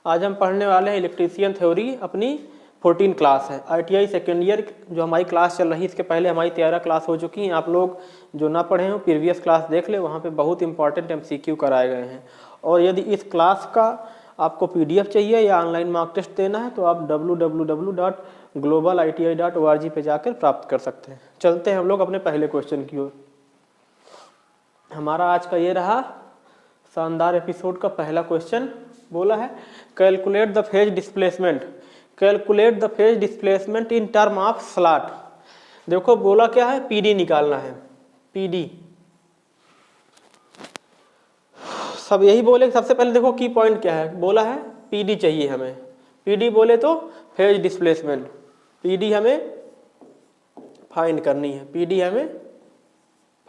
आज हम पढ़ने वाले हैं इलेक्ट्रीशियन थ्योरी, अपनी 14 क्लास है। ITI सेकेंड ईयर जो हमारी क्लास चल रही है, इसके पहले हमारी 13 क्लास हो चुकी हैं। आप लोग जो ना पढ़े हो प्रीवियस क्लास देख ले, वहाँ पे बहुत इंपॉर्टेंट MCQ कराए गए हैं। और यदि इस क्लास का आपको PDF चाहिए या ऑनलाइन मार्क टेस्ट देना है तो आप www.globaliti.org पे जाकर प्राप्त कर सकते हैं। चलते हैं हम लोग अपने पहले क्वेश्चन की ओर। हमारा आज का ये रहा शानदार एपिसोड का पहला क्वेश्चन। बोला है calculate the phase displacement, calculate the phase displacement in term of slot. देखो बोला क्या है, PD निकालना है। PD सब यही बोले। सबसे पहले देखो की पॉइंट क्या है, बोला है PD चाहिए हमें। PD बोले तो फेज डिस्प्लेसमेंट, PD हमें फाइंड करनी है, PD हमें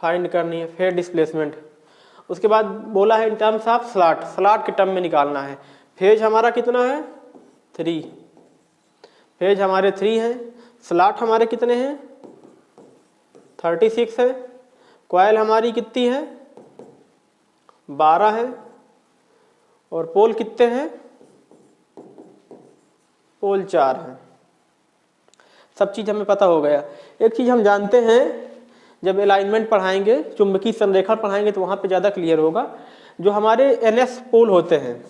फाइंड करनी है फेज डिस्प्लेसमेंट। उसके बाद बोला है in terms of slot, slot के टर्म में निकालना है। फेज हमारा कितना है 3, फेज हमारे 3 हैं, स्लॉट हमारे कितने हैं 36 है, कॉइल हमारी कितनी है 12 है, और पोल कितने हैं, पोल 4 है। सब चीज़ हमें पता हो गया। एक चीज़ हम जानते हैं, जब अलाइनमेंट पढ़ाएंगे, चुंबकीय संरेखण पढ़ाएंगे तो वहाँ पे ज़्यादा क्लियर होगा। जो हमारे NS पोल होते हैं,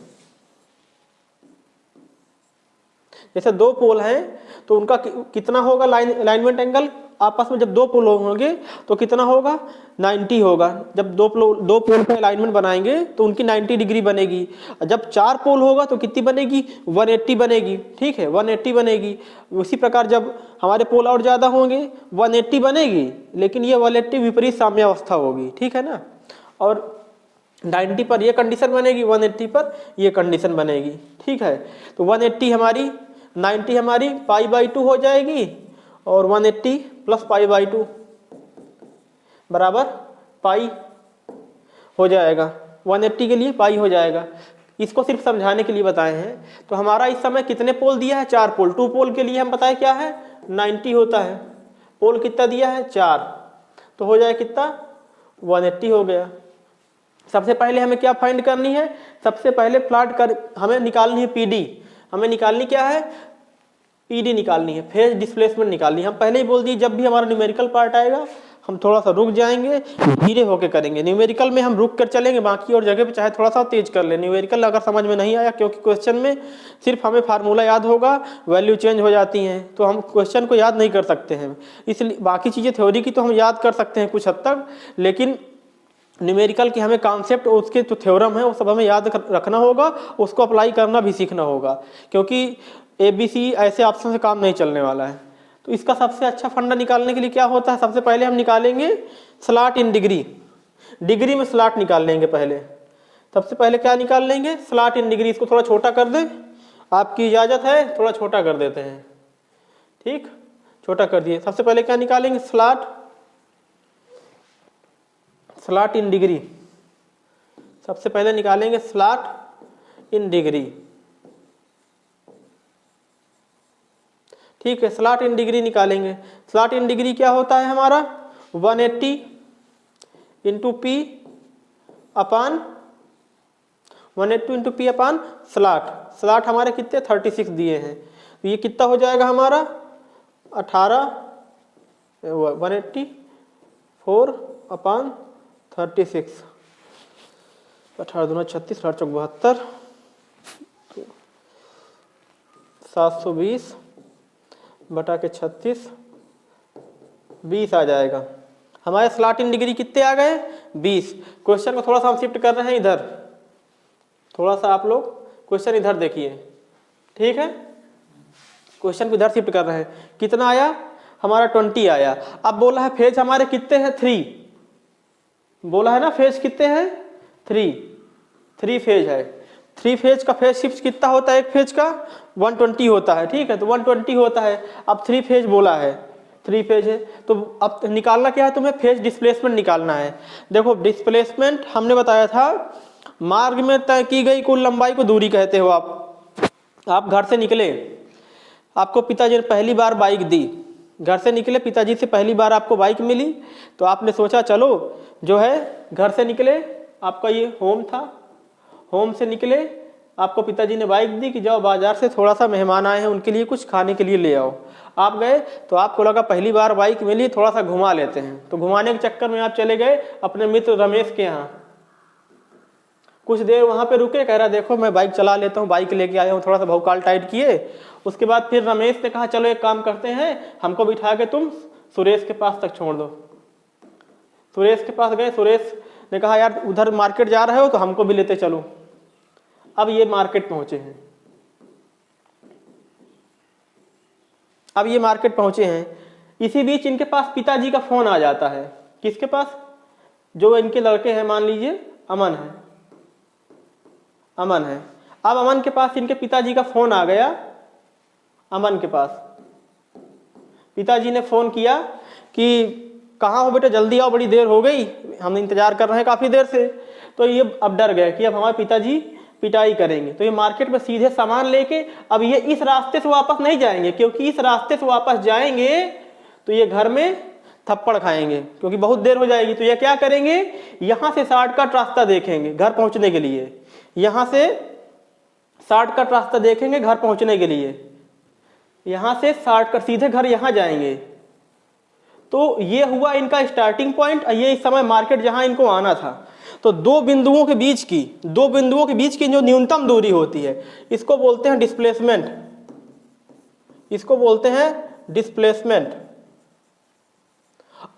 जैसे 2 पोल हैं तो उनका कितना होगा अलाइनमेंट एंगल आपस में। जब 2 पोल होंगे तो कितना होगा 90 होगा। जब दो पोल पे अलाइनमेंट बनाएंगे तो उनकी 90 डिग्री बनेगी। जब 4 पोल होगा तो कितनी बनेगी 180 बनेगी। ठीक है, 180 बनेगी। उसी प्रकार जब हमारे पोल और ज़्यादा होंगे 180 बनेगी, लेकिन ये 180 विपरीत साम्यावस्था होगी। ठीक है ना। और 90 पर ये कंडीशन बनेगी, 180 पर ये कंडीशन बनेगी। ठीक है, तो 180 हमारी 90 हमारी π/2 हो जाएगी, और 180 + π/2 बराबर पाई हो जाएगा। 180 के लिए पाई हो जाएगा। इसको सिर्फ समझाने के लिए बताए हैं। तो हमारा इस समय कितने पोल दिया है 4 पोल। 2 पोल के लिए हम बताए क्या है 90 होता है। पोल कितना दिया है 4, तो हो जाए कितना 180 हो गया। सबसे पहले हमें क्या फाइंड करनी है, सबसे पहले प्लॉट कर हमें निकालनी है PD। हमें निकालनी क्या है PD निकालनी है, फेज डिस्प्लेसमेंट निकालनी है। हम पहले ही बोल दिए जब भी हमारा न्यूमेरिकल पार्ट आएगा हम थोड़ा सा रुक जाएंगे, धीरे होके करेंगे। न्यूमेरिकल में हम रुक कर चलेंगे, बाकी और जगह पे चाहे थोड़ा सा तेज कर ले। न्यूमेरिकल अगर समझ में नहीं आया, क्योंकि क्वेश्चन में सिर्फ हमें फार्मूला याद होगा, वैल्यू चेंज हो जाती हैं, तो हम क्वेश्चन को याद नहीं कर सकते हैं। इसलिए बाकी चीज़ें थ्योरी की तो हम याद कर सकते हैं कुछ हद तक, लेकिन न्यूमेरिकल की हमें कॉन्सेप्ट और उसके जो थ्योरम है वो सब हमें याद रखना होगा, उसको अप्लाई करना भी सीखना होगा, क्योंकि ABC ऐसे ऑप्शन से काम नहीं चलने वाला है। तो इसका सबसे अच्छा फंडा निकालने के लिए क्या होता है, सबसे पहले हम निकालेंगे स्लॉट इन डिग्री। डिग्री में स्लॉट निकाल लेंगे पहले। सबसे पहले क्या निकाल लेंगे स्लॉट इन डिग्री। इसको थोड़ा छोटा कर दें, आपकी इजाज़त है, थोड़ा छोटा कर देते हैं। ठीक, छोटा कर दिए। सबसे पहले क्या निकालेंगे स्लॉट इन डिग्री। सबसे पहले निकालेंगे स्लॉट इन डिग्री। ठीक है, स्लॉट इन डिग्री निकालेंगे। स्लॉट इन डिग्री क्या होता है हमारा 180 × P अपान 180 × P अपान स्लॉट। स्लॉट हमारे कितने 36 दिए हैं, तो ये कितना हो जाएगा हमारा 18 180 4 अपान 36, 18 दूना 36, 8 चौक 72, 720 बटा के 36, 20 आ जाएगा। हमारे स्लॉट इन डिग्री कितने आ गए 20। क्वेश्चन को थोड़ा सा हम शिफ्ट कर रहे हैं इधर, थोड़ा सा आप लोग क्वेश्चन इधर देखिए। ठीक है, क्वेश्चन को इधर शिफ्ट कर रहे हैं। कितना आया हमारा 20 आया। अब बोला है फेज हमारे कितने हैं 3, बोला है ना फेज कितने हैं 3 फेज है। 3 फेज का फेज शिफ्ट कितना होता है, एक फेज का 120 होता है। ठीक है, तो 120 होता है। अब 3 फेज बोला है, 3 फेज है, तो अब निकालना क्या है तुम्हें, फेज डिस्प्लेसमेंट निकालना है। देखो डिस्प्लेसमेंट हमने बताया था मार्ग में तय की गई कुल लंबाई को दूरी कहते हो। आप घर से निकले, आपको पिताजी ने पहली बार बाइक दी, घर से निकले, पिताजी से पहली बार आपको बाइक मिली, तो आपने सोचा चलो जो है घर से निकले, आपका ये होम था, होम से निकले आपको पिताजी ने बाइक दी कि जाओ बाजार से थोड़ा सा मेहमान आए हैं उनके लिए कुछ खाने के लिए ले आओ। आप गए तो आपको लगा पहली बार बाइक मिली, थोड़ा सा घुमा लेते हैं, तो घुमाने के चक्कर में आप चले गए अपने मित्र रमेश के यहाँ। कुछ देर वहाँ पे रुके, कह रहा देखो मैं बाइक चला लेता हूँ, बाइक लेके आया हूँ, थोड़ा सा भौकाल टाइट किए। उसके बाद फिर रमेश ने कहा चलो एक काम करते हैं, हमको बिठा के तुम सुरेश के पास तक छोड़ दो। सुरेश के पास गए, सुरेश ने कहा यार उधर मार्केट जा रहे हो तो हमको भी लेते चलो। अब ये मार्केट पहुंचे हैं, अब ये मार्केट पहुंचे हैं, इसी बीच इनके पास पिताजी का फोन आ जाता है। किसके पास? जो इनके लड़के हैं, मान लीजिए अमन है, अमन है। अब अमन के पास इनके पिताजी का फोन आ गया। अमन के पास पिताजी ने फोन किया कि कहाँ हो बेटा, जल्दी आओ, बड़ी देर हो गई, हम इंतजार कर रहे हैं काफी देर से। तो ये अब डर गए कि अब हमारे पिताजी पिटाई करेंगे, तो ये मार्केट में सीधे सामान लेके अब ये इस रास्ते से वापस नहीं जाएंगे, क्योंकि इस रास्ते से वापस जाएंगे तो ये घर में थप्पड़ खाएंगे, क्योंकि बहुत देर हो जाएगी। तो ये क्या करेंगे, यहां से शॉर्टकट रास्ता देखेंगे घर पहुंचने के लिए, यहां से शॉर्टकट रास्ता देखेंगे घर पहुंचने के लिए, यहां से शॉर्टकट सीधे घर यहां जाएंगे। तो ये हुआ इनका स्टार्टिंग पॉइंट। ये इस समय मार्केट जहां इनको आना था। तो दो बिंदुओं के बीच की जो न्यूनतम दूरी होती है इसको बोलते हैं डिस्प्लेसमेंट, इसको बोलते हैं डिस्प्लेसमेंट।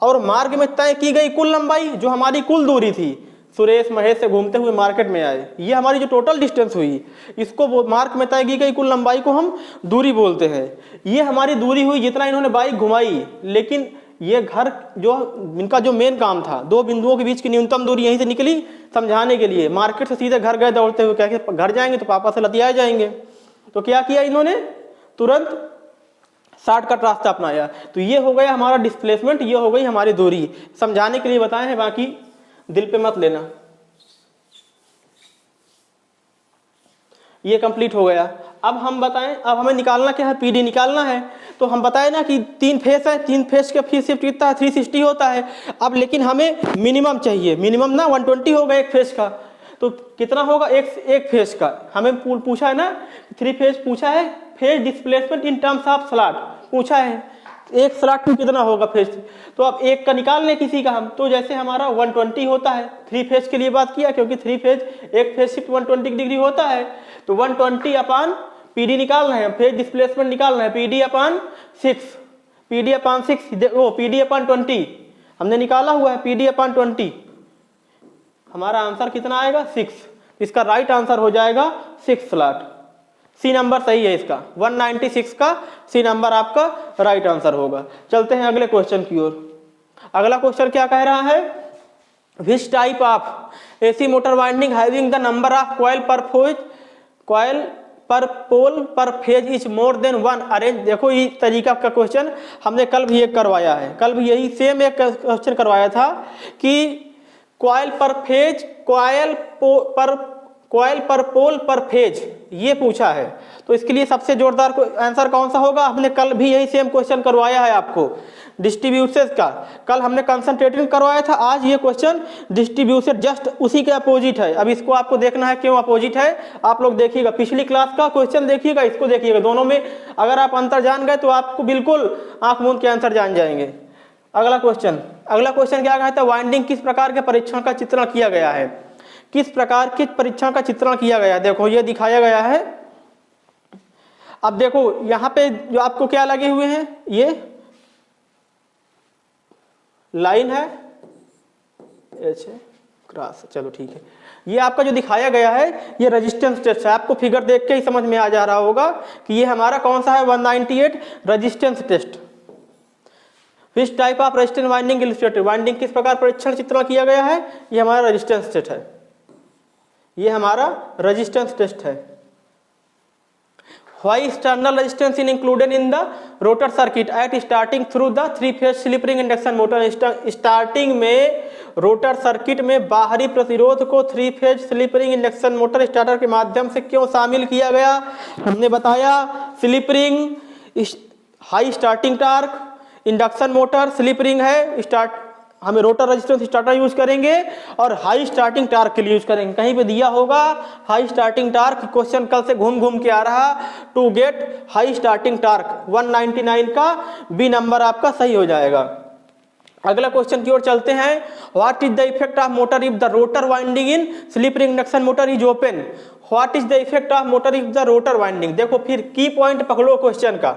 और मार्ग में तय की गई कुल लंबाई, जो हमारी कुल दूरी थी, सुरेश महेश से घूमते हुए मार्केट में आए, ये हमारी जो टोटल डिस्टेंस हुई, इसको मार्ग में तय की गई कुल लंबाई को हम दूरी बोलते हैं। ये हमारी दूरी हुई जितना इन्होंने बाइक घुमाई। लेकिन ये घर जो इनका जो मेन काम था, दो बिंदुओं के बीच की न्यूनतम दूरी यहीं से निकली समझाने के लिए। मार्केट से सीधे घर गए दौड़ते हुए, क्या कि घर जाएंगे तो पापा से लतिया जाएंगे। तो क्या किया इन्होंने, तुरंत शॉर्टकट रास्ता अपनाया। तो ये हो गया हमारा डिस्प्लेसमेंट, ये हो गई हमारी दूरी। समझाने के लिए बताए हैं, बाकी दिल पे मत लेना। ये कंप्लीट हो गया। अब हम बताएं, अब हमें निकालना क्या है, पीडी निकालना है। तो हम बताए ना कि 3 फेस है, 3 फेस का फेस शिफ्ट कितना है, 360 होता है। अब लेकिन हमें मिनिमम चाहिए, मिनिमम ना 120 होगा एक फेस का। तो कितना होगा एक फेस का, हमें पूछा है ना 3 फेस पूछा है, face displacement in terms of slot पूछा है, एक स्लॉट में कितना होगा फेस। तो अब एक का निकाल लें किसी का हम, तो जैसे हमारा 120 होता है, 3 फेज के लिए बात किया क्योंकि 3 फेज एक फेज शिफ्ट 120 डिग्री होता है। तो 120 अपान पीडी निकालना है, फेज डिस्प्लेसमेंट निकालना है, पीडी अपान 6, पीडी अपान 6 वो पीडी अपान 20 हमने निकाला हुआ है, पीडी अपान 20। हमारा आंसर कितना आएगा 6। इसका राइट आंसर हो जाएगा 6 स्लॉट। सी नंबर सही है इसका, 196 का सी नंबर आपका राइट आंसर होगा। चलते हैं अगले क्वेश्चन की ओर। अगला क्वेश्चन क्या कह रहा है, विच type of AC motor winding having the number of coil पर पोल पर phase is more than 1 arrange. देखो ये तरीका का क्वेश्चन हमने कल भी एक करवाया है, कल भी यही सेम एक क्वेश्चन करवाया था कि कॉइल पर फेज, कॉइल पर पोल पर फेज, ये पूछा है। तो इसके लिए सबसे जोरदार आंसर कौन सा होगा, हमने कल भी यही सेम क्वेश्चन करवाया है आपको डिस्ट्रीब्यूशन का। कल हमने कंसंट्रेटिंग करवाया था, आज ये क्वेश्चन डिस्ट्रीब्यूशन जस्ट उसी के अपोजिट है। अब इसको आपको देखना है क्यों अपोजिट है, आप लोग देखिएगा, पिछली क्लास का क्वेश्चन देखिएगा, इसको देखिएगा, दोनों में अगर आप अंतर जान गए तो आपको बिल्कुल आंख मूंद के आंसर जान जाएंगे। अगला क्वेश्चन क्या कहता है, वाइंडिंग किस प्रकार के परीक्षण का चित्रण किया गया है, किस प्रकार के परीक्षण का चित्रण किया गया है। देखो ये दिखाया गया है। अब देखो यहां पे जो आपको क्या लगे हुए हैं, ये लाइन है, एच है, क्रॉस, चलो ठीक है। ये आपका जो दिखाया गया है ये रेजिस्टेंस टेस्ट है। आपको फिगर देख के ही समझ में आ जा रहा होगा कि ये हमारा कौन सा है, 198 resistance test. Which type of resistance winding illustrated, winding किस प्रकार परीक्षण चित्रण किया गया है, ये हमारा रेजिस्टेंस टेस्ट है, ये हमारा रेजिस्टेंस टेस्ट है। Why external resistance is included in the rotor circuit at starting through the 3-phase slip ring induction motor। Starting में रोटर सर्किट में बाहरी प्रतिरोध को 3-phase slip ring induction motor starter के माध्यम से क्यों शामिल किया गया, हमने बताया slip ring high starting torque, induction motor slip ring है स्टार्ट हमें रोटर रेजिस्टेंस स्टार्टर यूज करेंगे और हाई स्टार्टिंग टार्क के लिए यूज करेंगे। कहीं पे दिया होगा हाई स्टार्टिंग टार्क, क्वेश्चन कल से घूम घूम के आ रहा, to get high starting torque 199 का बी नंबर आपका सही हो जाएगा। अगला क्वेश्चन की ओर चलते हैं। What is the effect of motor if the rotor winding in slip ring induction motor is open. What is the effect of motor if the rotor winding. देखो फिर की पॉइंट पकड़ो क्वेश्चन का।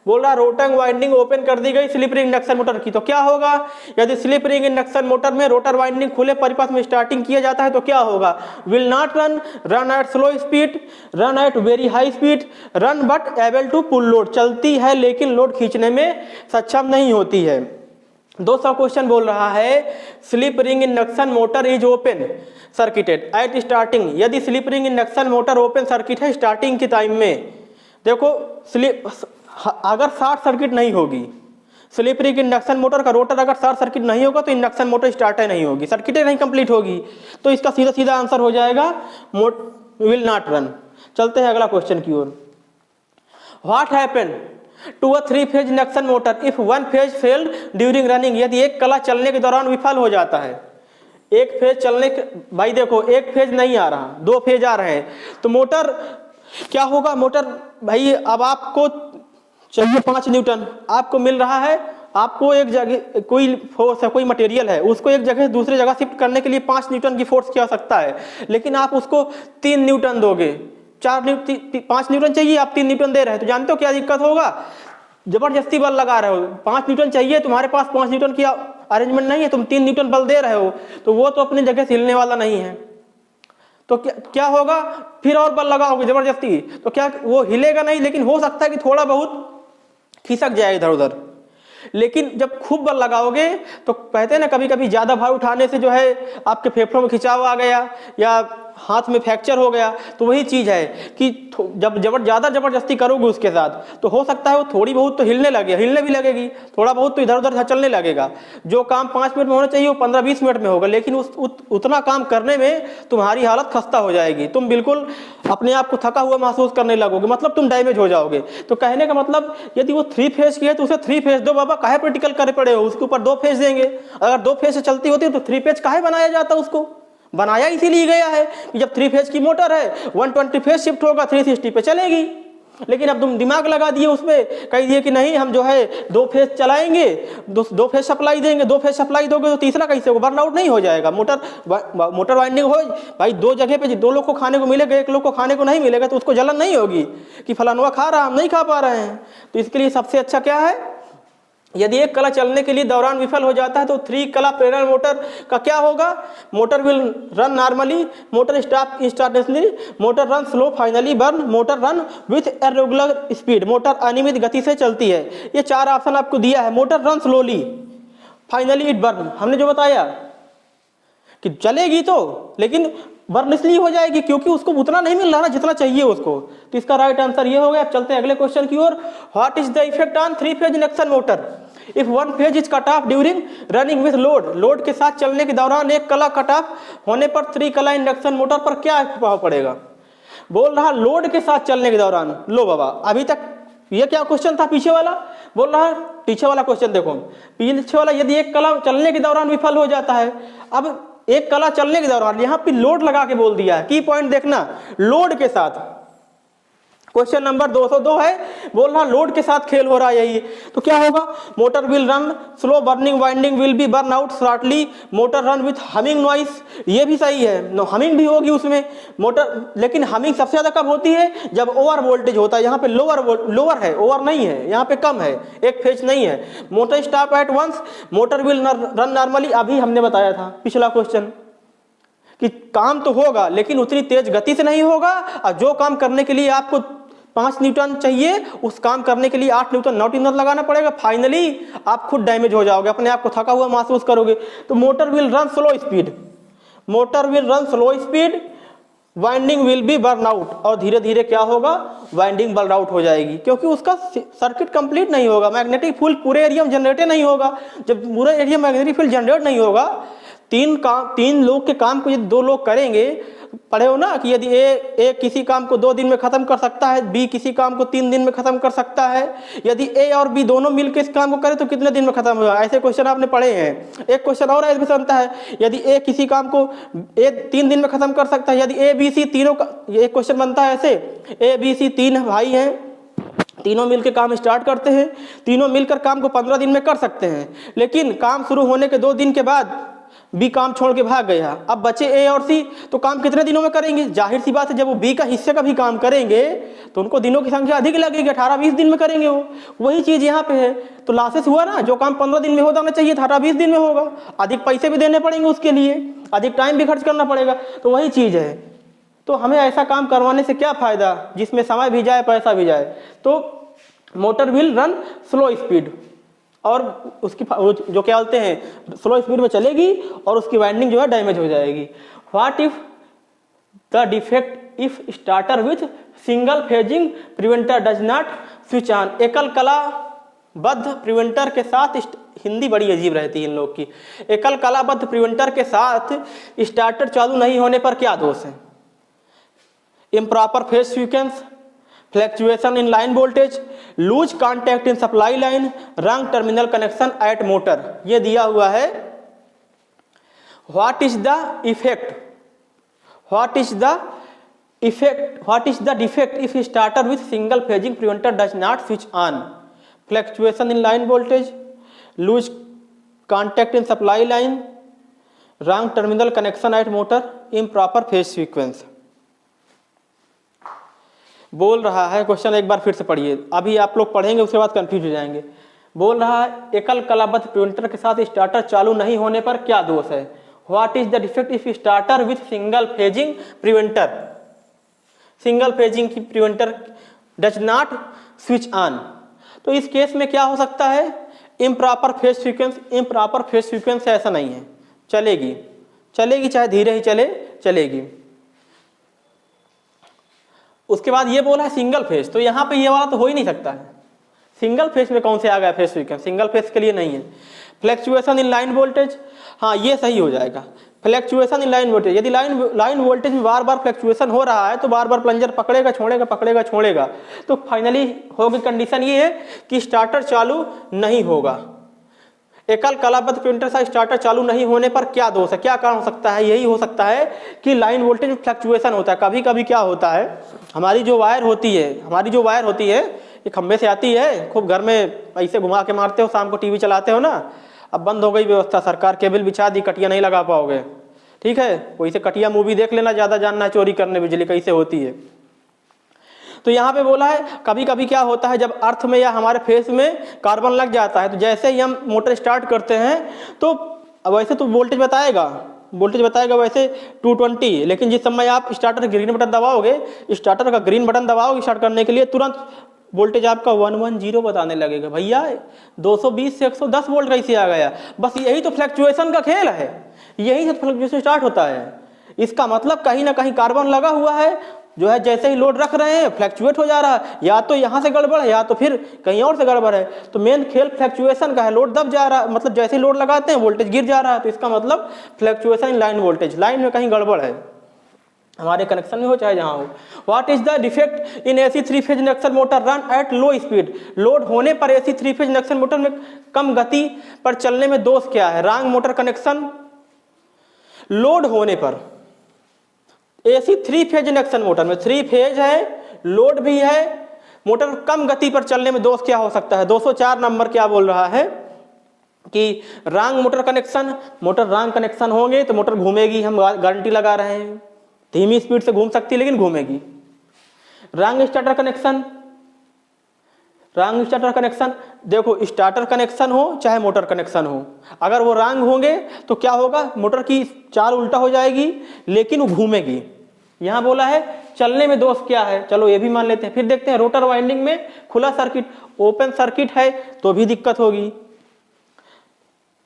बोल रहा रोटर वाइंडिंग ओपन कर दी गई slip ring induction motor की, तो क्या होगा। यदि स्लिप रिंग इंडक्शन मोटर में रोटर वाइंडिंग खुले परिपथ में स्टार्टिंग किया जाता है तो क्या होगा। Will not run at slow speed, run at very high speed, run but able to pull load. चलती है लेकिन लोड खींचने में सक्षम नहीं होती है। 200 क्वेश्चन बोल रहा है slip ring induction motor is open circuited at starting. यदि slip ring induction motor open circuit है स्टार्टिंग के टाइम में, देखो अगर शॉर्ट सर्किट नहीं होगी स्लिप रिंग इंडक्शन मोटर का रोटर, अगर शॉर्ट सर्किट नहीं होगा तो इंडक्शन मोटर स्टार्ट नहीं होगी, सर्किट नहीं कंप्लीट होगी, तो इसका सीधा सीधा आंसर हो जाएगा विल नॉट रन। चलते हैं अगला क्वेश्चन की ओर। What happened to a 3 phase induction motor if 1 phase failed during running. यदि एक कला चलने के दौरान विफल हो जाता है, एक फेज चलने के, भाई देखो एक फेज नहीं आ रहा 2 फेज आ रहे हैं, तो मोटर क्या होगा। मोटर भाई अब आपको चाहिए 5 न्यूटन, आपको मिल रहा है, आपको एक जगह कोई फोर्स है, कोई मटेरियल है, उसको एक जगह दूसरी जगह शिफ्ट करने के लिए 5 न्यूटन की फोर्स की आवश्यकता है, लेकिन आप उसको 3 न्यूटन दोगे, 5 न्यूटन चाहिए, आप 3 न्यूटन दे रहे हैं, तो जानते हो क्या दिक्कत होगा। जबरदस्ती बल लगा रहे हो, 5 न्यूटन चाहिए, तुम्हारे पास 5 न्यूटन की अरेंजमेंट नहीं है, तुम 3 न्यूटन बल दे रहे हो, तो वो तो अपनी जगह से हिलने वाला नहीं है, तो क्या होगा। फिर और बल लगाओगे जबरदस्ती, तो क्या वो हिलेगा नहीं, लेकिन हो सकता है कि थोड़ा बहुत खिसक जाए इधर उधर। लेकिन जब खूब बल लगाओगे तो कहते हैं ना, कभी कभी ज्यादा भार उठाने से जो है आपके फेफड़ों में खिंचाव आ गया या हाथ में फ्रैक्चर हो गया, तो वही चीज है कि जब ज्यादा जबरदस्ती करोगे उसके साथ, तो हो सकता है वो थोड़ी बहुत तो हिलने भी लगेगी, थोड़ा बहुत तो इधर उधर चलने लगेगा। जो काम 5 मिनट में होना चाहिए वो 15-20 मिनट में होगा, लेकिन उतना काम करने में तुम्हारी हालत खस्ता हो जाएगी, तुम बिल्कुल अपने आप को थका हुआ महसूस करने लगोगे, मतलब तुम डैमेज हो जाओगे। तो कहने का मतलब यदि वो 3 फेज की है तो उसे 3 फेज दो बाबा, काहे प्रैक्टिकल करे पड़े हो, उसके ऊपर 2 फेज देंगे। अगर 2 फेज से चलती होती तो 3 फेज काहे बनाया जाता, उसको बनाया इसीलिए गया है कि जब 3 फेज की मोटर है 120 फेज शिफ्ट होगा 360 पे चलेगी। लेकिन अब तुम दिमाग लगा दिए उसमें, कह दिए कि नहीं हम जो है 2 फेज चलाएंगे, 2 फेज सप्लाई देंगे, 2 फेज सप्लाई दोगे तो तीसरा कैसे होगा, बर्नआउट नहीं हो जाएगा। मोटर वाइंडिंग हो भाई 2 जगह पे 2 लोग को खाने को मिलेगा, 1 लोग को खाने को नहीं मिलेगा, तो उसको जलन नहीं होगी कि फलानवा खा रहा हम नहीं खा पा रहे हैं। तो इसके लिए सबसे अच्छा क्या है, यदि एक कला चलने के लिए दौरान विफल हो जाता है तो 3 कला प्रेरण मोटर का क्या होगा। Motor will run normally, motor stop instantaneously, motor run slow finally burn, motor run with irregular speed, motor अनियमित गति से चलती है। ये 4 ऑप्शन आपको दिया है। Motor run slowly, finally it burn, हमने जो बताया कि चलेगी तो, लेकिन बर्न इसलिए हो जाएगी क्योंकि उसको उतना नहीं मिल रहा ना जितना चाहिए उसको। तो इसका राइट आंसर ये हो गया। चलते हैं अगले क्वेश्चन की ओर। What is the effect on 3 phase induction motor if 1 phase is cut off during running with load. Load के साथ चलने के दौरान एक कला कट ऑफ होने पर 3 कला इंडक्शन मोटर पर क्या प्रभाव पड़ेगा। बोल रहा लोड के साथ चलने के दौरान, लो बाबा अभी तक ये क्या क्वेश्चन था पीछे वाला, बोल रहा पीछे वाला क्वेश्चन देखो, पीछे वाला यदि एक कला चलने के दौरान विफल हो जाता है, अब एक कला चलने के दौरान यहां पे लोड लगा के बोल दिया है, की पॉइंट देखना, लोड के साथ। क्वेश्चन नंबर 202 है, बोल रहा लोड के साथ खेल हो रहा है यही, तो क्या होगा। Motor will run slow burning winding will be burn out shortly, motor run with humming noise, ये भी सही है, हमिंग भी होगी उसमें मोटर, लेकिन हमिंग सबसे ज्यादा कब होती है जब ओवर वोल्टेज होता है। यहाँ पे लोअर है, ओवर नहीं है, यहाँ पे कम है, एक फेज नहीं है। Motor stop at once, motor will run normally, अभी हमने बताया था पिछला क्वेश्चन कि काम तो होगा लेकिन उतनी तेज गति से नहीं होगा, और जो काम करने के लिए आपको 5 न्यूटन चाहिए उस काम करने के लिए 8 न्यूटन नॉट इनर लगाना पड़ेगा। फाइनली आप खुद डैमेज हो जाओगे, अपने आप को थका हुआ महसूस करोगे। तो motor will run slow speed, motor will run slow speed, winding will be burn out, और धीरे धीरे क्या होगा, वाइंडिंग बर्न आउट हो जाएगी क्योंकि उसका सर्किट कंप्लीट नहीं होगा, मैग्नेटिक फील्ड पूरे एरिया में जनरेट नहीं होगा। जब पूरे एरिया में मैग्नेटिक फील्ड जनरेट नहीं होगा, 3 लोग के काम को यदि 2 लोग करेंगे, पढ़े हो ना कि यदि ए किसी काम को 2 दिन में खत्म कर सकता है, बी किसी काम को 3 दिन में खत्म कर सकता है, यदि ए और बी दोनों मिलकर इस काम को करें तो कितने दिन में खत्म होगा। ऐसे क्वेश्चन आपने पढ़े हैं। एक क्वेश्चन और ऐसे बनता है, यदि ए किसी काम को 3 दिन में खत्म कर सकता है, यदि ए बी सी तीनों का, एक क्वेश्चन बनता है ऐसे, ए बी सी 3 भाई हैं, तीनों मिलकर काम स्टार्ट करते हैं, तीनों मिलकर काम को 15 दिन में कर सकते हैं, लेकिन काम शुरू होने के 2 दिन के बाद बी काम छोड़ के भाग गया। अब बचे ए और सी, तो काम कितने दिनों में करेंगे। जाहिर सी बात है, जब वो बी का हिस्से का भी काम करेंगे तो उनको दिनों की संख्या अधिक लगेगी, 18-20 दिन में करेंगे वो। वही चीज यहाँ पे है, तो लॉसेस हुआ ना, जो काम 15 दिन में हो जाना चाहिए 18-20 दिन में होगा, अधिक पैसे भी देने पड़ेंगे उसके लिए, अधिक टाइम भी खर्च करना पड़ेगा। तो वही चीज है, तो हमें ऐसा काम करवाने से क्या फायदा जिसमें समय भी जाए पैसा भी जाए। तो motor will run slow speed, और उसकी जो क्या बोलते हैं स्लो स्पीड में चलेगी और उसकी वाइंडिंग जो है डैमेज हो जाएगी। What if the defect if starter with single phasing preventer does not switch on. एकल कलाबद्ध प्रिवेंटर के साथ, हिंदी बड़ी अजीब रहती है इन लोग की, एकल कलाबद्ध प्रिवेंटर के साथ स्टार्टर चालू नहीं होने पर क्या दोष है। Improper phase sequence, fluctuation in line voltage, loose contact in supply line, wrong terminal connection at motor. ये दिया हुआ है। What is the effect, what is the defect if starter with single phasing preventer does not switch on. Fluctuation in line voltage, loose contact in supply line, wrong terminal connection at motor, improper phase sequence. बोल रहा है question, एक बार फिर से पढ़िए, अभी आप लोग पढ़ेंगे उसके बाद कंफ्यूज हो जाएंगे। बोल रहा है एकल कलाबद्ध प्रिवेंटर के साथ स्टार्टर चालू नहीं होने पर क्या दोष है। What is the defect if starter with single phasing preventer, single phasing की preventer does not switch on. तो इस केस में क्या हो सकता है, improper phase sequence. Improper phase sequence ऐसा नहीं है, चलेगी चलेगी चाहे धीरे ही चले, चलेगी। उसके बाद ये बोला है सिंगल फेज, तो यहाँ पे ये वाला तो हो ही नहीं सकता है। सिंगल फेज में कौन से आ गया फेज सीक्वेंस, सिंगल फेज के लिए नहीं है। फ्लैक्चुएशन इन लाइन वोल्टेज, हाँ ये सही हो जाएगा। फ्लैक्चुएशन इन लाइन वोल्टेज, यदि लाइन वोल्टेज में बार बार फ्लैक्चुएशन हो रहा है तो बार बार प्लंजर पकड़ेगा छोड़ेगा, तो फाइनली होगी कंडीशन ये है कि स्टार्टर चालू नहीं होगा। एकल कलाबद्ध प्रिवेंटर से स्टार्टर चालू नहीं होने पर क्या दोष है, क्या कारण हो सकता है। यही हो सकता है कि लाइन वोल्टेज में फ्लक्चुएशन होता है। कभी कभी क्या होता है, हमारी जो वायर होती है ये खंबे से आती है, खूब घर में ऐसे घुमा के मारते हो, शाम को टीवी चलाते हो ना, अब बंद हो गई व्यवस्था, सरकार केबल बिछा दी, कटिया नहीं लगा पाओगे, ठीक है, कोई से कटिया मूवी देख लेना, ज्यादा जानना है चोरी करने बिजली कैसे होती है। तो यहाँ पे बोला है कभी कभी क्या होता है, जब अर्थ में या हमारे फेस में कार्बन लग जाता है, तो जैसे ही हम मोटर स्टार्ट करते हैं तो वैसे तो वोल्टेज बताएगा वैसे 220, लेकिन जिस समय आप स्टार्टर का ग्रीन बटन दबाओगे स्टार्ट करने के लिए, तुरंत वोल्टेज आपका 110 बताने लगेगा। भैया 220 से 110 वोल्ट कैसे आ गया। बस यही तो फ्लक्चुएशन का खेल है, यही से फ्लक्चुएशन स्टार्ट होता है। इसका मतलब कहीं ना कहीं कार्बन लगा हुआ है, जो है जैसे ही लोड रख रहे हैं फ्लक्चुएट हो जा रहा है, या तो यहाँ से गड़बड़ है या तो फिर कहीं और से गड़बड़ है। तो मेन खेल फ्लक्चुएशन का है, लोड दब जा रहा है, मतलब जैसे ही लोड लगाते हैं वोल्टेज गिर जा रहा है, तो इसका मतलब fluctuation in line voltage, line में कहीं गड़बड़ है, हमारे कनेक्शन में हो चाहे जहाँ हो। What is the defect in AC 3 phase induction motor run at low speed. Load होने पर AC 3 फेज इंडक्शन मोटर में कम गति पर चलने में दोष क्या है। Wrong motor connection. लोड होने पर AC 3 फेज इंडक्शन मोटर में 3 फेज है, लोड भी है, मोटर कम गति पर चलने में दोष क्या हो सकता है। 204 नंबर क्या बोल रहा है कि wrong motor connection. Motor wrong connection होंगे तो मोटर घूमेगी, हम गारंटी लगा रहे हैं, धीमी स्पीड से घूम सकती है लेकिन घूमेगी। Wrong starter connection, wrong starter connection, देखो स्टार्टर कनेक्शन हो चाहे मोटर कनेक्शन हो, अगर वो रॉन्ग होंगे तो क्या होगा, मोटर की चाल उल्टा हो जाएगी लेकिन वो घूमेगी। यहां बोला है चलने में दोष क्या है, चलो ये भी मान लेते हैं। फिर देखते हैं रोटर वाइंडिंग में खुला सर्किट, ओपन सर्किट है तो भी दिक्कत होगी।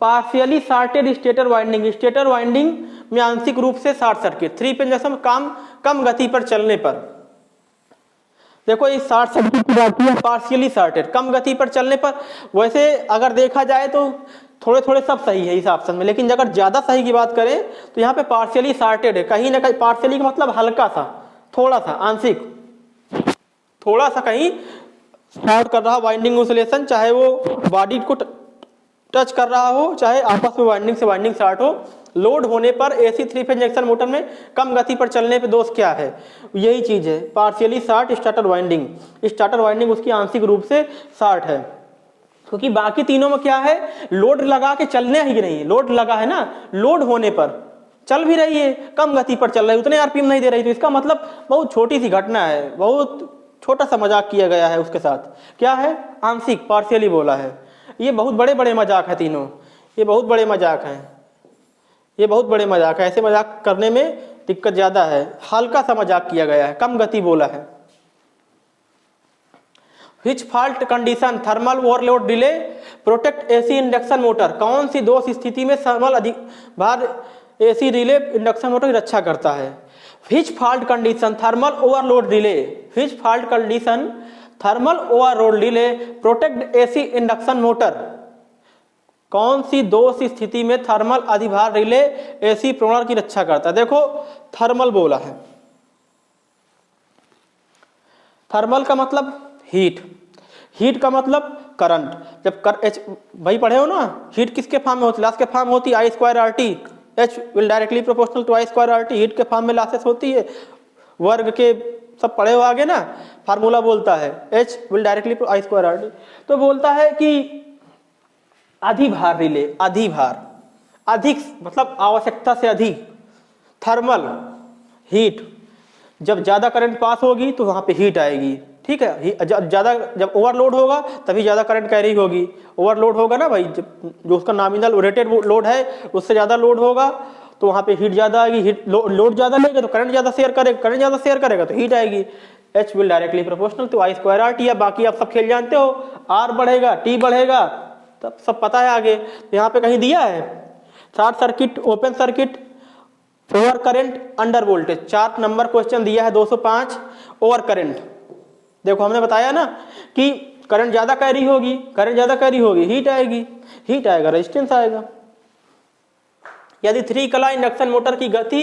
Partially shorted stator winding, stator winding में आंशिक रूप से शॉर्ट सर्किट। 3 फेज इंडक्शन कम गति पर चलने पर, देखो इस शॉर्ट सर्किट की बात है, पार्शियली शार्टेड कम गति पर चलने पर। वैसे अगर देखा जाए तो थोड़े थोड़े सब सही है इस ऑप्शन में, लेकिन अगर ज़्यादा सही की बात करें तो यहाँ पे पार्शियली सॉर्टेड है। कहीं ना कहीं पार्शियली का मतलब हल्का सा, थोड़ा सा, आंशिक, थोड़ा सा कहीं शॉर्ट कर रहा वाइंडिंग इंसुलेशन, चाहे वो बॉडी को टच कर रहा हो, चाहे आपस में वाइंडिंग से वाइंडिंग शॉर्ट हो। लोड होने पर एसी 3 फेज इंडक्शन मोटर में कम गति पर चलने पे दोष क्या है? यही चीज है, partially short starter winding. Starter winding उसकी आंशिक रूप से शॉर्ट है, क्योंकि बाकी तीनों में क्या है, लोड लगा के चलने ही नहीं, लोड लगा है ना, लोड होने पर चल भी रही है, कम गति पर चल रही है, उतने आरपीएम नहीं दे रही। तो इसका मतलब बहुत छोटी सी घटना है, बहुत छोटा सा मजाक किया गया है उसके साथ। क्या है? आंशिक, पार्शियली बोला है। ये बहुत बड़े बड़े मजाक है तीनों, ये बहुत बड़े मजाक हैं, ये बहुत बड़े मजाक है। ऐसे मजाक करने में दिक्कत ज्यादा है। हल्का सा मजाक किया गया है, कम गति बोला है। Which fault condition thermal overload delay protect AC induction motor? कौन सी दोष स्थिति में थर्मल अधिक भार एसी रिले इंडक्शन मोटर की रक्षा करता है? Which fault condition thermal overload delay, which fault condition thermal overload delay protect AC induction motor? कौन सी दोष स्थिति में थर्मल अधिभार रिले एसी प्रोनर की रक्षा करता है? देखो थर्मल बोला है, थर्मल का मतलब हीट, हीट का मतलब करंट। जब भाई पढ़े हो ना, हीट किसके फॉर्म में होती है? लॉस के फॉर्म में होती है, I square R T, H will directly proportional to I square R T. Heat के फॉर्म में लॉसेस होती है, वर्ग के सब पढ़े हो आगे ना, फार्मूला बोलता है H will directly I square R T. तो बोलता है कि अधिभार रिले, अधिभार, अधिक मतलब आवश्यकता से अधिक, थर्मल हीट, जब ज्यादा करंट पास होगी तो वहां पे हीट आएगी, ठीक है। ज्यादा जब ओवरलोड होगा तभी ज्यादा करंट कैरी होगी। ओवरलोड होगा ना भाई, जो उसका नॉमिनल रेटेड लोड है उससे ज्यादा लोड होगा तो वहां पे हीट ज्यादा आएगी। हीट लोड ज्यादा लेगा तो करंट ज्यादा शेयर करेगा, करंट ज्यादा शेयर करेगा तो हीट आएगी। H will directly proportional to I square R T. या बाकी आप सब खेल जानते हो, आर बढ़ेगा टी बढ़ेगा, तब सब पता है आगे। तो यहाँ पे कहीं दिया है short circuit, open circuit, over current, under voltage. 4 number question दिया है 205। ओवर करंट, देखो हमने बताया ना कि करंट ज्यादा कैरी होगी, करंट ज्यादा कैरी होगी, हीट आएगी, हीट आएगा, रेजिस्टेंस आएगा। यदि 3 कला इंडक्शन मोटर की गति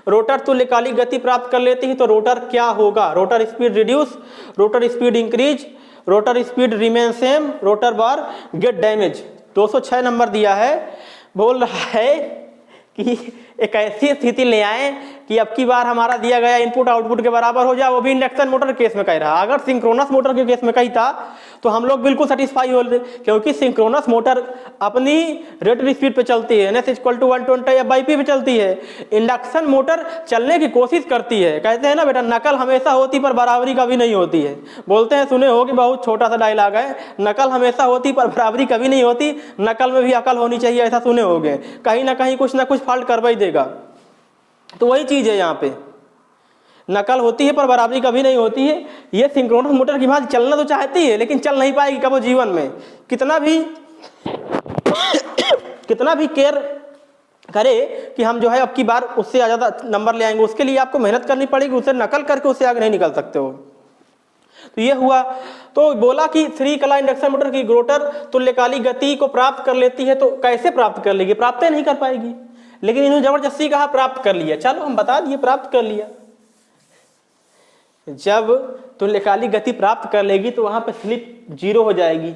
रोटर तुल्यकालिक गति प्राप्त कर लेती है तो रोटर क्या होगा? Rotor speed reduce, rotor speed increase, rotor speed remain same, rotor bar gate damage. 206 number दिया है, बोल रहा है कि एक ऐसी स्थिति ले आए कि अब की बार हमारा दिया गया इनपुट आउटपुट के बराबर हो जाए, वो भी इंडक्शन मोटर के केस में कह रहा। अगर सिंक्रोनस मोटर के केस में कही था तो हम लोग बिल्कुल सेटिस्फाई हो रहे, क्योंकि सिंक्रोनस मोटर अपनी रेटेड स्पीड पे चलती है, NS = 120 FP पे चलती है। इंडक्शन मोटर चलने की कोशिश करती है। कहते हैं ना बेटा, नकल हमेशा होती पर बराबरी कभी नहीं होती है। बोलते हैं, सुने हो कि बहुत छोटा सा डायलॉग है, नकल हमेशा होती पर बराबरी कभी नहीं होती, नकल में भी अकल होनी चाहिए, ऐसा सुने होगे। कहीं ना कहीं कुछ ना कुछ फॉल्ट करवा ही देगा। तो वही चीज है, यहाँ पे नकल होती है पर बराबरी कभी नहीं होती है। ये सिंक्रोनस मोटर की भांति चलना तो चाहती है लेकिन चल नहीं पाएगी कब जीवन में। कितना भी केयर करे कि हम जो है अब की बार उससे ज्यादा नंबर ले आएंगे, उसके लिए आपको मेहनत करनी पड़ेगी, उससे नकल करके उससे आगे नहीं निकल सकते हो। तो ये हुआ। तो बोला कि 3 कला इंडक्शन मोटर की रोटर तुल्यकालिक गति को प्राप्त कर लेती है, तो कैसे प्राप्त कर लेगी? प्राप्त नहीं कर पाएगी, लेकिन इन्होंने जबरदस्ती कहा प्राप्त कर लिया। चलो हम बता दिए प्राप्त कर लिया। जब तुल्यकालिक गति प्राप्त कर लेगी तो वहां पे स्लिप 0 हो जाएगी।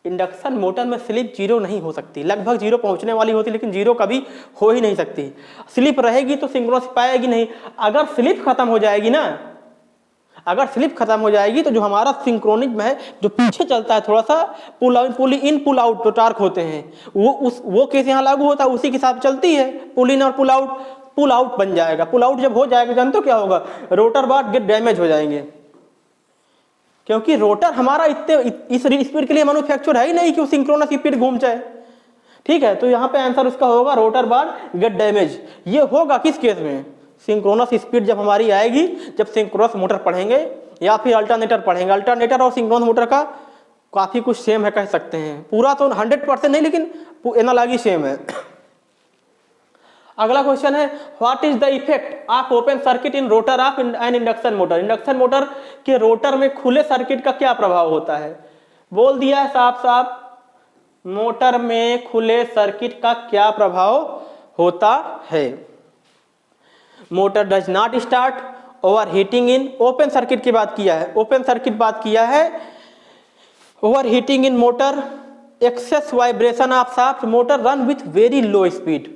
इंडक्शन मोटर में स्लिप 0 नहीं हो सकती, लगभग 0 पहुंचने वाली होती, लेकिन 0 कभी हो ही नहीं सकती। स्लिप रहेगी तो सिंक्रोनस पाएगी नहीं। अगर स्लिप खत्म हो जाएगी ना, अगर स्लिप खत्म हो जाएगी तो जो हमारा सिंक्रोनिक में है, जो पीछे चलता है थोड़ा सा, पुल इन पुल आउट जो टार्क होते हैं, वो केस यहाँ लागू होता है, उसी के साथ चलती है। पुल इन और पुल आउट बन जाएगा। पुल आउट जब हो जाएगा जानते हो क्या होगा? रोटर बार गेट डैमेज हो जाएंगे, क्योंकि रोटर हमारा इस स्पीड के लिए मैन्युफैक्चर है ही नहीं कि वो सिंक्रोनस स्पीड घूम जाए। ठीक है, तो यहाँ पे आंसर उसका होगा रोटर बार गेट डैमेज। ये होगा किस केस में? सिंक्रोनस स्पीड जब हमारी आएगी, जब सिंक्रोनस मोटर पढ़ेंगे या फिर अल्टरनेटर पढ़ेंगे। अल्टरनेटर और सिंक्रोनस मोटर का काफी कुछ सेम है, कह सकते हैं। पूरा तो 100% नहीं, लेकिन एनालॉजी सेम है। अगला क्वेश्चन है, what is the effect of open circuit in rotor of N induction motor? Induction motor के रोटर में खुले सर्किट का क्या प्रभाव होता है? बोल दिया है साफ साफ, मोटर में खुले सर्किट का क्या प्रभाव होता है? Motor does not start, over heating in, open circuit की बात किया है, ओपन सर्किट बात किया है, over heating in motor, excess vibration of shaft, motor run with very low speed.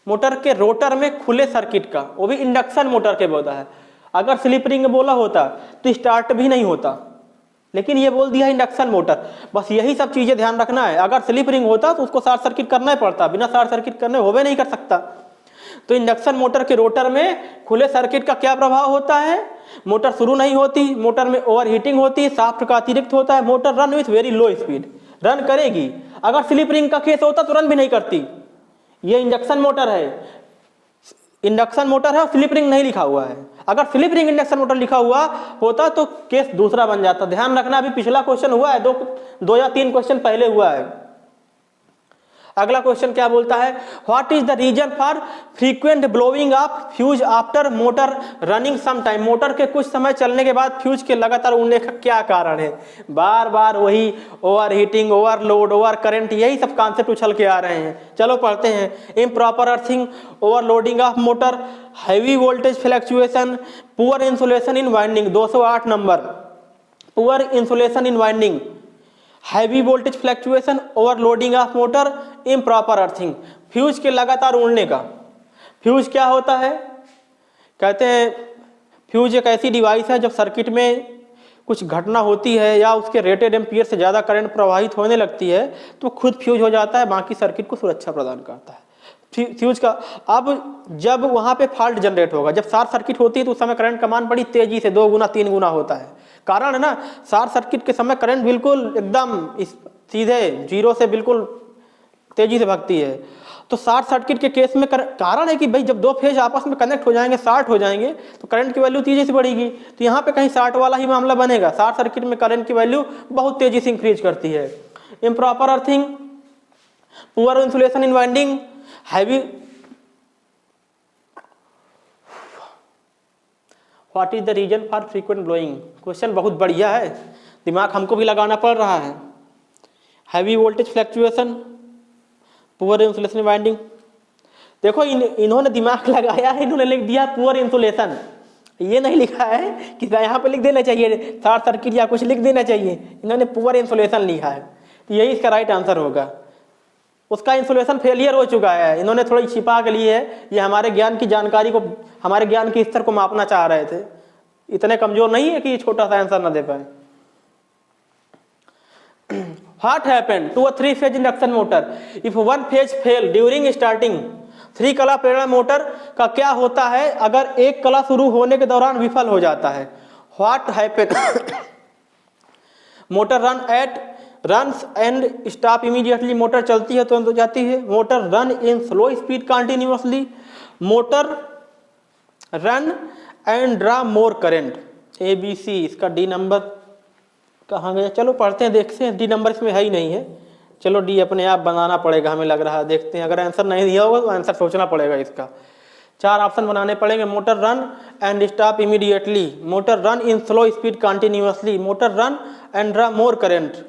Motor के रोटर में खुले सर्किट का, वो भी इंडक्शन मोटर के बोला है। अगर स्लिप रिंग बोला होता तो स्टार्ट भी नहीं होता, लेकिन ये बोल दिया इंडक्शन मोटर। बस यही सब चीजें ध्यान रखना है। अगर स्लिप रिंग होता तो उसको शॉर्ट सर्किट करना ही पड़ता, बिना शॉर्ट सर्किट करने होवे नहीं कर सकता। तो इंडक्शन मोटर के रोटर में खुले सर्किट का क्या प्रभाव होता है? मोटर शुरू नहीं होती, मोटर में ओवर हीटिंग होती, शाफ्ट का अतिरिक्त होता है, motor run with very low speed, run करेगी। अगर स्लिप रिंग का केस होता तो रन भी नहीं करती। ये इंडक्शन मोटर है, इंडक्शन मोटर है, स्लिप रिंग नहीं लिखा हुआ है। अगर स्लिप रिंग इंडक्शन मोटर लिखा हुआ होता तो केस दूसरा बन जाता। ध्यान रखना, अभी पिछला क्वेश्चन हुआ है, दो या तीन क्वेश्चन पहले हुआ है। अगला क्वेश्चन क्या बोलता है? What is the reason for frequent blowing of fuse after motor running some time? Motor के कुछ समय चलने के बाद फ्यूज के लगातार उड़ने का क्या कारण है? बार बार वही over heating, overload, over current, यही सब कॉन्सेप्ट उछल के आ रहे हैं। चलो पढ़ते हैं। Improper earthing, overloading of motor, heavy voltage fluctuation, poor insulation in winding, 208 number. Poor insulation in winding, heavy voltage fluctuation, overloading of motor, improper earthing. Fuse के लगातार उड़ने का। फ्यूज क्या होता है? कहते हैं फ्यूज एक ऐसी डिवाइस है जब सर्किट में कुछ घटना होती है या उसके रेटेड एम्पियर से ज़्यादा करंट प्रवाहित होने लगती है तो खुद फ्यूज हो जाता है, बाकी सर्किट को सुरक्षा प्रदान करता है फ्यूज का। अब जब वहाँ पे फॉल्ट जनरेट होगा, जब शॉर्ट सर्किट होती है तो उस समय करंट का मान बड़ी तेजी से 2 गुना 3 गुना होता है। कारण है ना, शॉर्ट सर्किट के समय करंट बिल्कुल एकदम सीधे जीरो से बिल्कुल तेजी से भागती है। तो शॉर्ट सर्किट के केस में कारण है कि भाई जब दो फेज आपस में कनेक्ट हो जाएंगे, शॉर्ट हो जाएंगे, तो करंट की वैल्यू तेजी से बढ़ेगी। तो यहाँ पे कहीं शॉर्ट वाला ही मामला बनेगा। शॉर्ट सर्किट में करंट की वैल्यू बहुत तेजी से इंक्रीज करती है। Improper earthing, poor insulation in winding, heavy. What is the reason for frequent blowing? Question बहुत बढ़िया है, दिमाग हमको भी लगाना पड़ रहा है। Heavy voltage fluctuation, poor insulation winding. देखो इन्होंने दिमाग लगाया है, इन्होंने लिख दिया पुअर इंसुलेशन। ये नहीं लिखा है कि यहाँ पे लिख देना चाहिए शॉर्ट सर्किट या कुछ लिख देना चाहिए, इन्होंने पुअर इंसुलेशन लिखा है। तो यही इसका राइट आंसर होगा। उसका इंसुलेशन फेलियर हो चुका है, इन्होंने थोड़ी छिपा के लिए है। ये हमारे ज्ञान की जानकारी को, हमारे ज्ञान के स्तर को मापना चाह रहे थे। इतने कमजोर नहीं है कि ये छोटा सा आंसर ना दे पाए। What happened to a 3-phase induction motor if one phase fail during starting? 3 कला प्रेरण मोटर का क्या होता है अगर एक कला शुरू होने के दौरान विफल हो जाता है? What happened? Motor runs and stop immediately, motor चलती है तुरंत हो जाती है। Motor run in slow speed continuously, motor run and draw more current. ABC, इसका डी नंबर कहाँ गया? चलो पढ़ते हैं, देखते हैं। डी नंबर इसमें है ही नहीं है। चलो डी अपने आप बनाना पड़ेगा, हमें लग रहा है। देखते हैं, अगर आंसर नहीं दिया होगा तो आंसर सोचना पड़ेगा इसका। 4 ऑप्शन बनाने पड़ेंगे। Motor run and stop immediately, motor run in slow speed continuously, motor run and draw more current,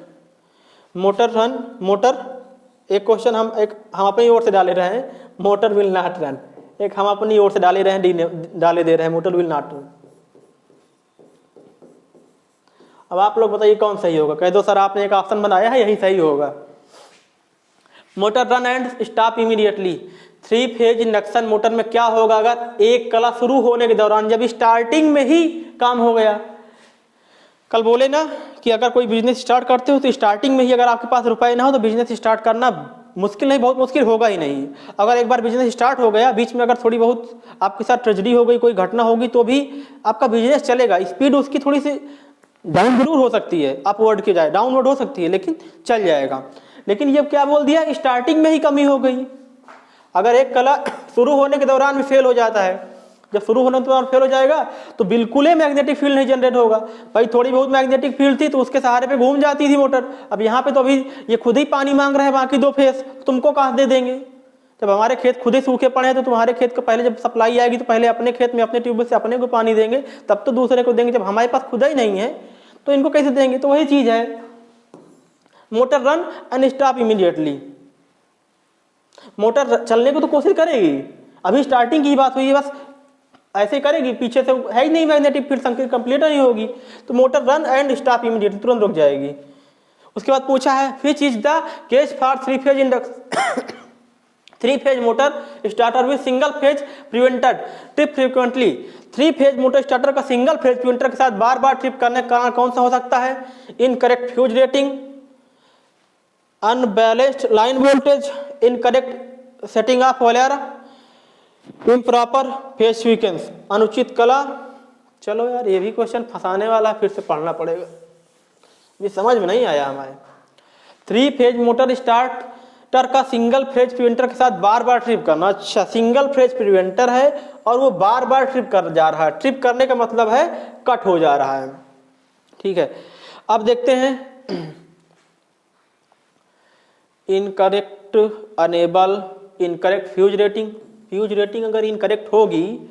motor run, motor. एक क्वेश्चन हम अपनी ओर से डाले रहे हैं, मोटर विल नॉट रन। एक हम अपनी ओर से डाले रहे हैं, डाले दे रहे हैं, मोटर विल नॉट रन। अब आप लोग बताइए कौन सही होगा? कह दो सर आपने एक ऑप्शन बनाया है, यही सही होगा। Motor run and stop immediately, 3 phase induction motor में क्या होगा अगर एक कला शुरू होने के दौरान, जब स्टार्टिंग में ही काम हो गया। कल बोले ना कि अगर कोई बिजनेस स्टार्ट करते हो तो स्टार्टिंग में ही अगर आपके पास रुपए ना हो तो बिजनेस स्टार्ट करना मुश्किल नहीं, बहुत मुश्किल होगा ही नहीं। अगर एक बार बिजनेस स्टार्ट हो गया, बीच में अगर थोड़ी बहुत आपके साथ ट्रेजेडी हो गई, कोई घटना होगी, तो भी आपका बिजनेस चलेगा। स्पीड उसकी थोड़ी सी डाउन जरूर हो सकती है, अपवर्ड की जाए डाउनवर्ड हो सकती है, लेकिन चल जाएगा। लेकिन ये क्या बोल दिया? स्टार्टिंग में ही कमी हो गई। अगर एक कला शुरू होने के दौरान भी फेल हो जाता है, जब शुरू होने के दौरान फेल हो जाएगा तो बिल्कुल ही मैग्नेटिक फील्ड नहीं जनरेट होगा। भाई थोड़ी बहुत मैग्नेटिक फील्ड थी तो उसके सहारे पे घूम जाती थी मोटर। अब यहाँ पे तो अभी ये खुद ही पानी मांग रहे हैं, बाकी 2 फेस तुमको कहाँ दे देंगे? जब हमारे खेत खुद ही सूखे पड़े हैं तो तुम्हारे खेत को पहले जब सप्लाई आएगी तो पहले अपने खेत में अपने ट्यूबवेल से अपने को पानी देंगे, तब तो दूसरे को देंगे। जब हमारे पास खुद ही नहीं है तो इनको कैसे देंगे? तो वही चीज़ है। Motor run and stop immediately. Motor चलने को तो कोशिश करेगी, अभी स्टार्टिंग की बात हुई है, बस ऐसे करेगी, पीछे से है ही नहीं मैग्नेटिक फील्ड, संकेत कंप्लीट नहीं होगी, तो motor run and stop immediately, तुरंत रुक जाएगी। उसके बाद पूछा है which is the case for three phase induction, three phase motor starter with single phase preventer trip frequently. Three phase motor starter का सिंगल फेज प्रिवेंटर के साथ बार बार ट्रिप करने का कारण कौन सा हो सकता है? Incorrect fuse rating, unbalanced line voltage, incorrect setting of OLR, improper phase sequence, अनुचित कला। चलो यार ये भी क्वेश्चन फंसाने वाला, फिर से पढ़ना पड़ेगा, ये समझ में नहीं आया हमारे। थ्री फेज मोटर स्टार्टर का सिंगल फेज प्रिवेंटर के साथ बार बार ट्रिप करना। अच्छा, सिंगल फेज प्रिवेंटर है और वो बार बार ट्रिप कर जा रहा है, ट्रिप करने का मतलब है कट हो जा रहा है। ठीक है, अब देखते हैं incorrect enable, incorrect fuse rating. Fuse rating अगर इनकरेक्ट होगी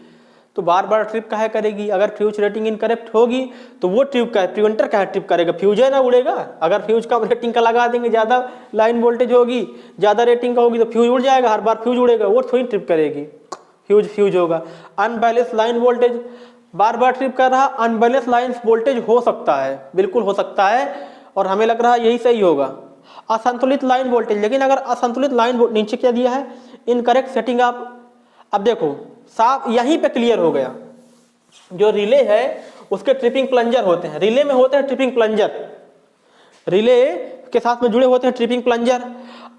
तो बार बार ट्रिप काहे करेगी? अगर फ्यूज रेटिंग इनकरेक्ट होगी तो वो ट्रिप का प्रिवेंटर काहे ट्रिप करेगा? फ्यूज है ना उड़ेगा। अगर फ्यूज का रेटिंग का लगा देंगे, ज़्यादा लाइन वोल्टेज होगी, ज़्यादा रेटिंग का होगी तो फ्यूज उड़ जाएगा, हर बार फ्यूज उड़ेगा, वो थोड़ी ट्रिप करेगी, फ्यूज होगा। अनबैलेंस लाइन वोल्टेज, बार बार ट्रिप कर रहा, अनबैलेंस लाइन वोल्टेज हो सकता है, बिल्कुल हो सकता है, और हमें लग रहा है यही सही होगा। असंतुलित लाइन वोल्टेज, लेकिन अगर असंतुलित लाइन नीचे क्या दिया है? Incorrect setting of. अब देखो साफ यहीं पे क्लियर हो गया, जो रिले है उसके ट्रिपिंग प्लंजर होते हैं, रिले में होते हैं ट्रिपिंग प्लंजर, रिले के साथ में जुड़े होते हैं ट्रिपिंग प्लंजर।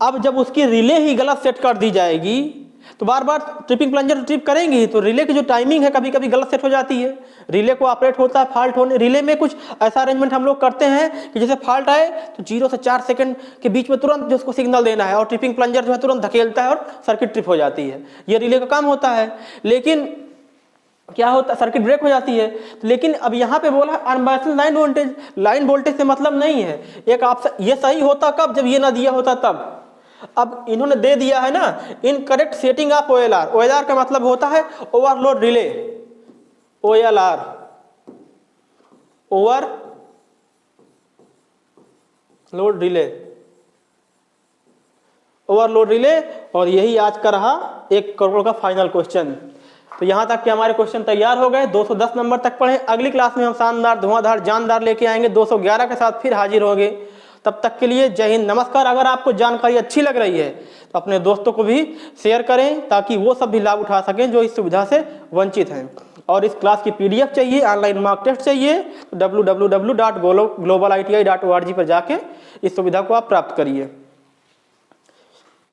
अब जब उसकी रिले ही गलत सेट कर दी जाएगी तो बार बार ट्रिपिंग प्लंजर ट्रिप करेंगी, तो रिले की जो टाइमिंग है कभी कभी गलत सेट हो जाती है, रिले को ऑपरेट होता है फॉल्ट होने। रिले में कुछ ऐसा अरेंजमेंट हम लोग करते हैं कि जैसे फॉल्ट आए तो 0 से 4 सेकंड के बीच में तुरंत जो उसको सिग्नल देना है, और ट्रिपिंग प्लंजर जो है तुरंत धकेलता है और सर्किट ट्रिप हो जाती है, ये रिले का काम होता है। लेकिन क्या होता है, सर्किट ब्रेक हो जाती है। लेकिन अब यहाँ पे बोला unbalanced line voltage, line voltage से मतलब नहीं है। एक ऑप्शन ये सही होता कब? जब ये ना दिया होता तब। अब इन्होंने दे दिया है ना incorrect setting of OLR. OLR का मतलब होता है overload relay, OLR overload relay, overload relay. और यही आज का रहा 1 करोड़ का फाइनल क्वेश्चन। तो यहाँ तक के हमारे क्वेश्चन तैयार हो गए, 210 नंबर तक पढ़े। अगली क्लास में हम शानदार धुआंधार जानदार लेके आएंगे, 211 के साथ फिर हाजिर होंगे। तब तक के लिए जय हिंद, नमस्कार। अगर आपको जानकारी अच्छी लग रही है तो अपने दोस्तों को भी शेयर करें, ताकि वो सब भी लाभ उठा सकें जो इस सुविधा से वंचित हैं। और इस क्लास की PDF चाहिए, ऑनलाइन मॉक टेस्ट चाहिए तो www.globaliti.org पर जाके इस सुविधा को आप प्राप्त करिए।